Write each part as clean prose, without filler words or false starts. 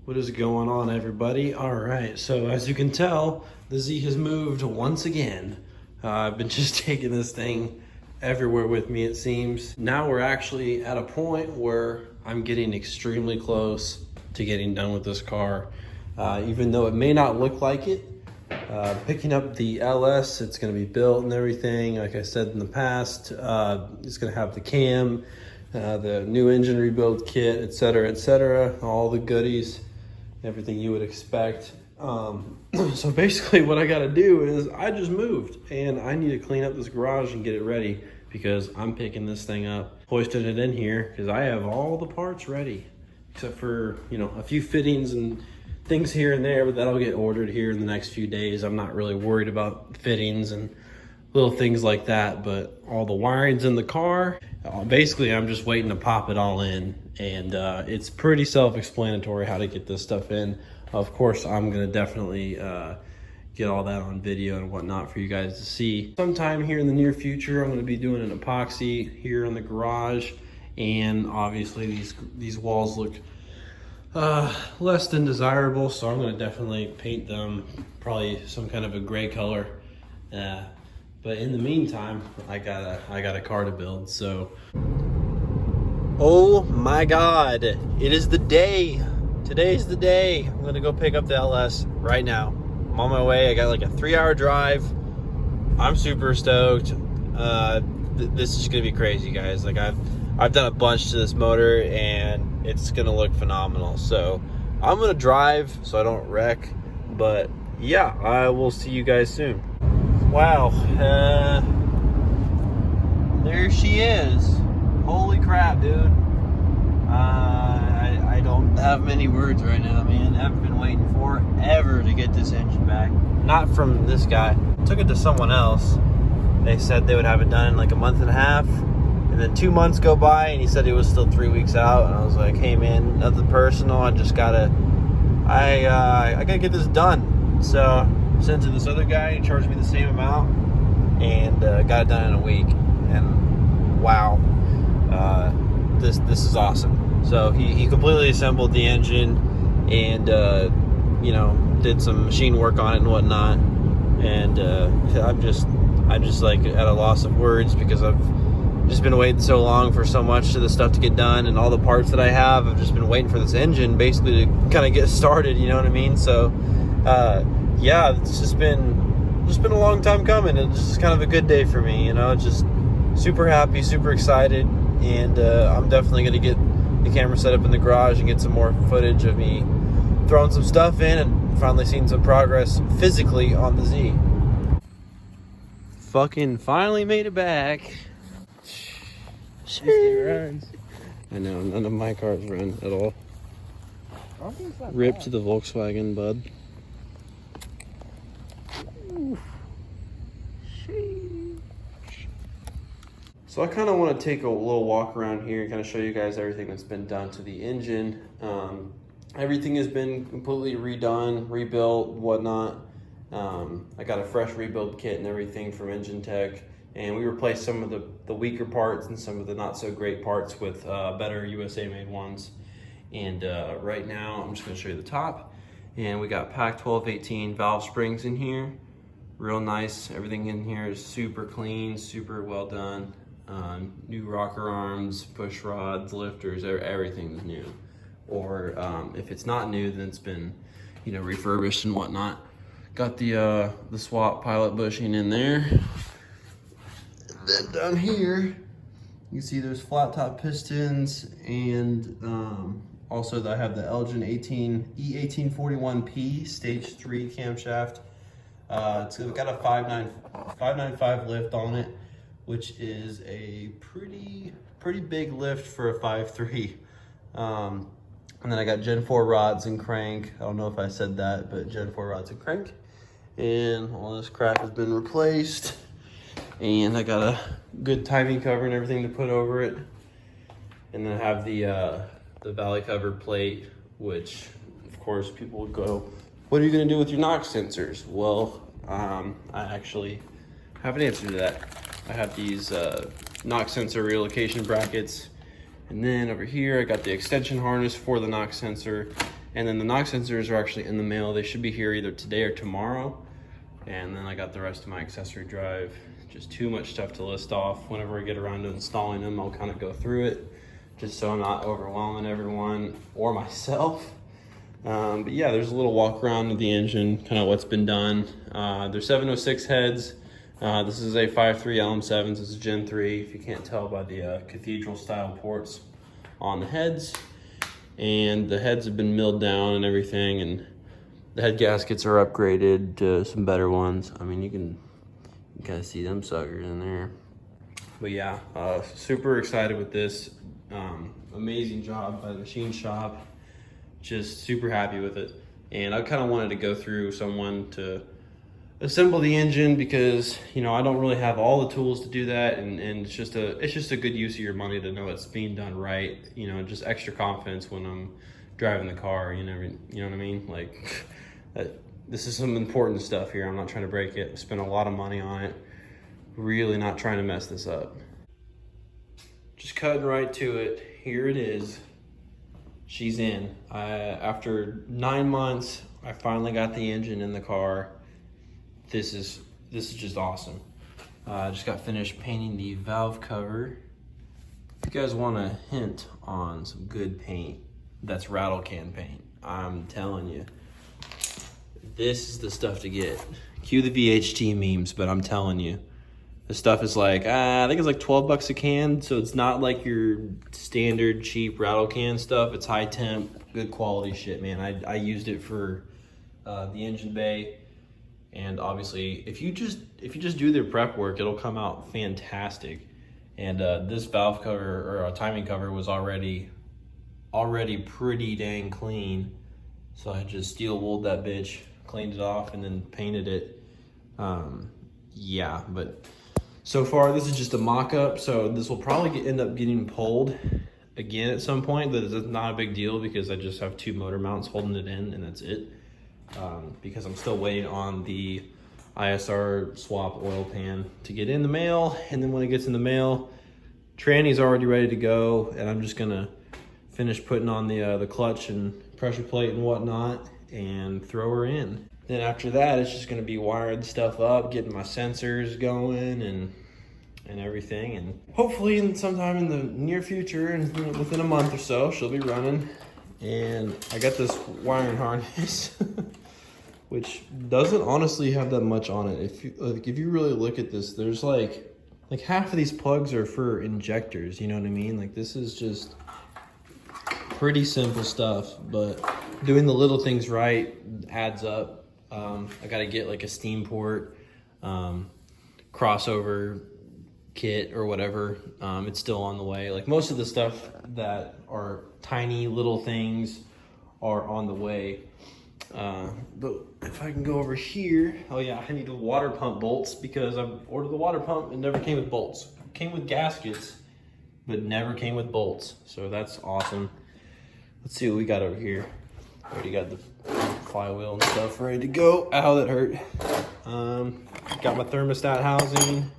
What is going on, everybody? All right, so as you can tell, the Z has moved once again. I've been just taking this thing everywhere with me, it seems. Now we're actually at a point where I'm getting extremely close to getting done with this car. Even though it may not look like it, picking up the LS, it's gonna be built and everything. Like I said in the past, it's gonna have the cam, the new engine rebuild kit, etc., all the goodies, everything you would expect. So basically what I got to do is I just moved and I need to clean up this garage and get it ready because I'm picking this thing up, hoisting it in here because I have all the parts ready except for, you know, a few fittings and things here and there, but that'll get ordered here in the next few days. I'm not really worried about fittings and little things like that, but all the wiring's in the car. Basically, I'm just waiting to pop it all in, and it's pretty self-explanatory how to get this stuff in. Of course, I'm gonna definitely get all that on video and whatnot for you guys to see. Sometime here in the near future, I'm gonna be doing an epoxy here in the garage, and obviously these walls look less than desirable, so I'm gonna definitely paint them probably some kind of a gray color. But in the meantime, I got a car to build, so. Oh my God, it is the day. Today's the day. I'm gonna go pick up the LS right now. I'm on my way. I got like a 3-hour drive. I'm super stoked. This is gonna be crazy, guys. Like I've done a bunch to this motor and it's gonna look phenomenal. So I'm gonna drive so I don't wreck, but yeah, I will see you guys soon. Wow, there she is. Holy crap, dude. I don't have many words right now, man. I've been waiting forever to get this engine back. Not from this guy. Took it to someone else. They said they would have it done in like a month and a half. And then 2 months go by and he said it was still 3 weeks out. And I was like, hey man, nothing personal. I just gotta, I gotta get this done. So sent to this other guy, he charged me the same amount and got it done in a week. And wow, this is awesome. So he completely assembled the engine and you know, did some machine work on it and whatnot. And I'm just like at a loss of words because I've just been waiting so long for so much of the stuff to get done, and all the parts that I have, I've just been waiting for this engine basically to kind of get started, you know what I mean? So yeah, it's just been a long time coming. It's just kind of a good day for me, you know, just super happy, super excited. And I'm definitely going to get the camera set up in the garage and get some more footage of me throwing some stuff in and finally seeing some progress physically on the Z. Fucking finally made it back. Runs. I know, none of my cars run at all. Rip to the Volkswagen, bud. So I kind of want to take a little walk around here and kind of show you guys everything that's been done to the engine. Everything has been completely redone, rebuilt, whatnot. I got a fresh rebuild kit and everything from Engine Tech, and we replaced some of the weaker parts and some of the not so great parts with better USA made ones. And right now I'm just going to show you the top, and we got PAC 1218 valve springs in here. Real nice. Everything in here is super clean, super well done. New rocker arms, push rods, lifters, everything's new. Or if it's not new, then it's been, you know, refurbished and whatnot. Got the swap pilot bushing in there. And then down here, you can see there's flat top pistons, and also I have the Elgin E1841P Stage 3 camshaft. It's got a 595 lift on it, which is a pretty big lift for a 5.3. And then I got Gen 4 rods and crank. I don't know if I said that, but Gen 4 rods and crank. And all this crap has been replaced. And I got a good timing cover and everything to put over it. And then I have the valley cover plate, which of course people would go, what are you gonna do with your NOx sensors? Well, I actually have an answer to that. I have these NOx sensor relocation brackets, and then over here I got the extension harness for the NOx sensor, And then the knock sensors are actually in the mail. They should be here either today or tomorrow. And then I got the rest of my accessory drive. Just too much stuff to list off. Whenever I get around to installing them, I'll kind of go through it just so I'm not overwhelming everyone or myself. But yeah, there's a little walk around of the engine, kind of what's been done. They're 706 heads. This is a 5.3 LM7s. This is Gen 3, if you can't tell by the cathedral style ports on the heads. And the heads have been milled down and everything, and the head gaskets are upgraded to some better ones. I mean, you can kind of see them suckers in there. But yeah, super excited with this. Amazing job by the machine shop. Just super happy with it. And I kind of wanted to go through someone to assemble the engine because, you know, I don't really have all the tools to do that, and it's just a good use of your money to know it's being done right. You know, just extra confidence when I'm driving the car. You know what I mean? Like, this is some important stuff here. I'm not trying to break it. Spent a lot of money on it. Really not trying to mess this up. Just cutting right to it. Here it is. She's in. After 9 months, I finally got the engine in the car. This is just awesome. I just got finished painting the valve cover. If you guys want a hint on some good paint, that's rattle can paint. I'm telling you, this is the stuff to get. Cue the VHT memes, but I'm telling you, the stuff is like, I think it's like 12 bucks a can, so it's not like your standard cheap rattle can stuff. It's high temp, good quality shit, man. I used it for the engine bay. And obviously, if you just do their prep work, it'll come out fantastic. And this valve cover or timing cover was already pretty dang clean. So I just steel wooled that bitch, cleaned it off, and then painted it. Yeah, but so far this is just a mock-up. So this will probably end up getting pulled again at some point. But it's not a big deal because I just have 2 motor mounts holding it in, and that's it. Because I'm still waiting on the ISR swap oil pan to get in the mail, and then when it gets in the mail, tranny's already ready to go, and I'm just gonna finish putting on the clutch and pressure plate and whatnot and throw her in. Then after that, it's just gonna be wiring stuff up, getting my sensors going and everything, and hopefully sometime in the near future and within a month or so, she'll be running. And I got this wiring harness, which doesn't honestly have that much on it. If you really look at this, there's like half of these plugs are for injectors. You know what I mean? Like, this is just pretty simple stuff, but doing the little things right adds up. I got to get like a steam port, crossover kit or whatever. It's still on the way. Like, most of the stuff that are tiny little things are on the way. But if I can go over here, oh yeah, I need the water pump bolts because I ordered the water pump and never came with bolts. It came with gaskets, but never came with bolts. So that's awesome. Let's see what we got over here. Already got the flywheel and stuff ready to go. Ow, that hurt. Got my thermostat housing.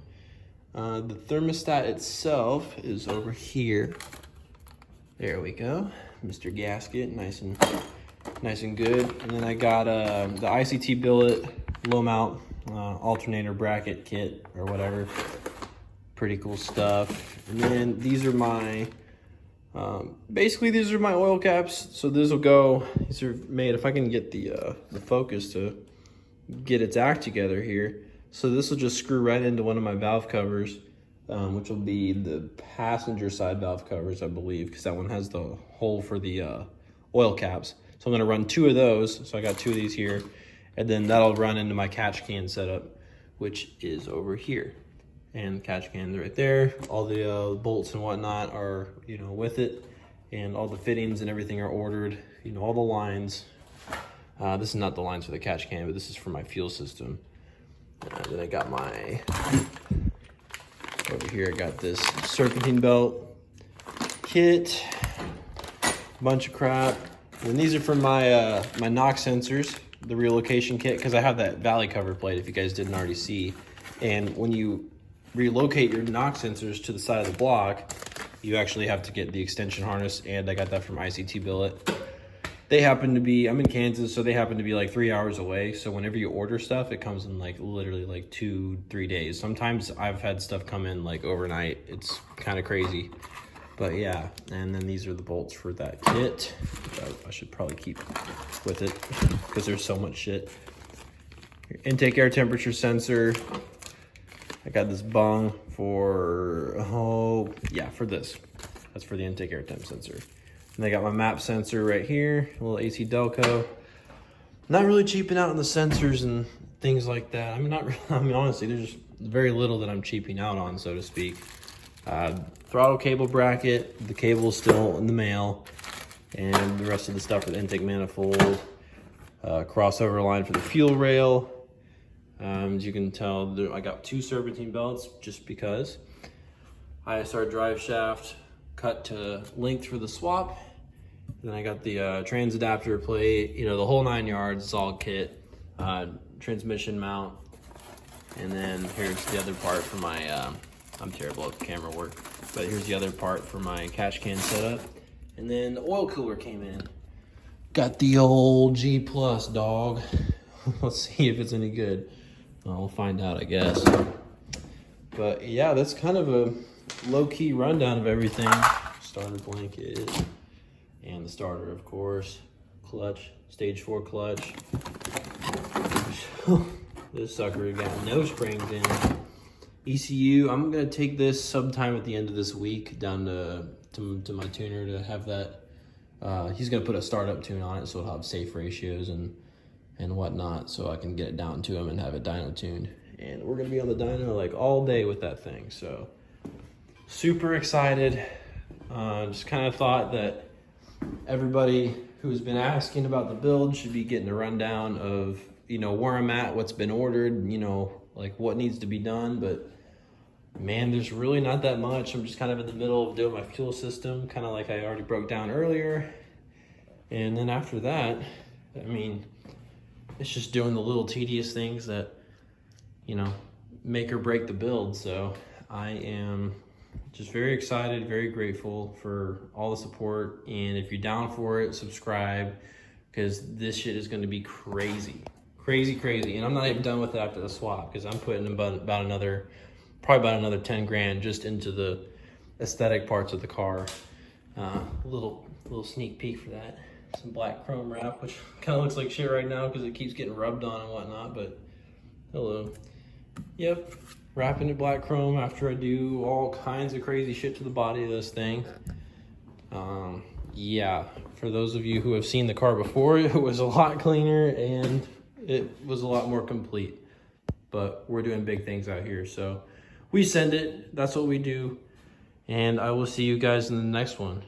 The thermostat itself is over here. There we go. Mr. Gasket, nice and good. And then I got the ICT billet low mount alternator bracket kit or whatever. Pretty cool stuff. And then these are my basically these are my oil caps. So this will go. These are made. If I can get the focus to get its act together here. So this will just screw right into one of my valve covers, which will be the passenger side valve covers, I believe, because that one has the hole for the oil caps. So I'm gonna run 2 of those. So I got 2 of these here, and then that'll run into my catch can setup, which is over here. And the catch can's right there. All the bolts and whatnot are, you know, with it, and all the fittings and everything are ordered. You know, all the lines. This is not the lines for the catch can, but this is for my fuel system. Then I got my, over here I got this serpentine belt kit, bunch of crap. And these are for my my knock sensors, the relocation kit, because I have that valley cover plate, if you guys didn't already see. And when you relocate your knock sensors to the side of the block, you actually have to get the extension harness, and I got that from ICT Billet. They happen to be, I'm in Kansas, so they happen to be like 3 hours away. So whenever you order stuff, it comes in like literally like 2-3 days. Sometimes I've had stuff come in like overnight. It's kind of crazy. But yeah, and then these are the bolts for that kit. I should probably keep with it because there's so much shit. Your intake air temperature sensor. I got this bung for, for this. That's for the intake air temp sensor. And I got my map sensor right here, a little AC Delco. Not really cheaping out on the sensors and things like that. Honestly, there's very little that I'm cheaping out on, so to speak. Throttle cable bracket, the cable's still in the mail, and the rest of the stuff for the intake manifold, crossover line for the fuel rail. As you can tell, I got 2 serpentine belts just because. ISR drive shaft cut to length for the swap. Then I got the trans adapter plate, the whole 9 yards, it's all kit, transmission mount. And then here's the other part for my, I'm terrible at camera work, but here's the other part for my cash can setup. And then the oil cooler came in. Got the old G Plus, dog. Let's see if it's any good. We'll find out, I guess. But yeah, that's kind of a low-key rundown of everything. Starter blanket, and the starter, of course. Clutch, stage 4 clutch. This sucker got no springs in. ECU, I'm gonna take this sometime at the end of this week down to my tuner to have that. He's gonna put a startup tune on it, so it'll have safe ratios and whatnot, so I can get it down to him and have it dyno tuned. And we're gonna be on the dyno like all day with that thing, so super excited. Just kind of thought that everybody who's been asking about the build should be getting a rundown of where I'm at, what's been ordered, like what needs to be done. But man, there's really not that much. I'm just kind of in the middle of doing my fuel system, kind of like I already broke down earlier. And then after that, it's just doing the little tedious things that, make or break the build. So I am just very excited, very grateful for all the support. And if you're down for it, subscribe, because this shit is going to be crazy. And I'm not even done with it after the swap, because I'm putting probably about another 10 grand just into the aesthetic parts of the car. Little sneak peek for that. Some black chrome wrap, which kind of looks like shit right now because it keeps getting rubbed on and whatnot, but hello. Yep, wrapping it black chrome after I do all kinds of crazy shit to the body of this thing. Yeah, for those of you who have seen the car before, it was a lot cleaner and it was a lot more complete. But we're doing big things out here, so we send it. That's what we do. And I will see you guys in the next one.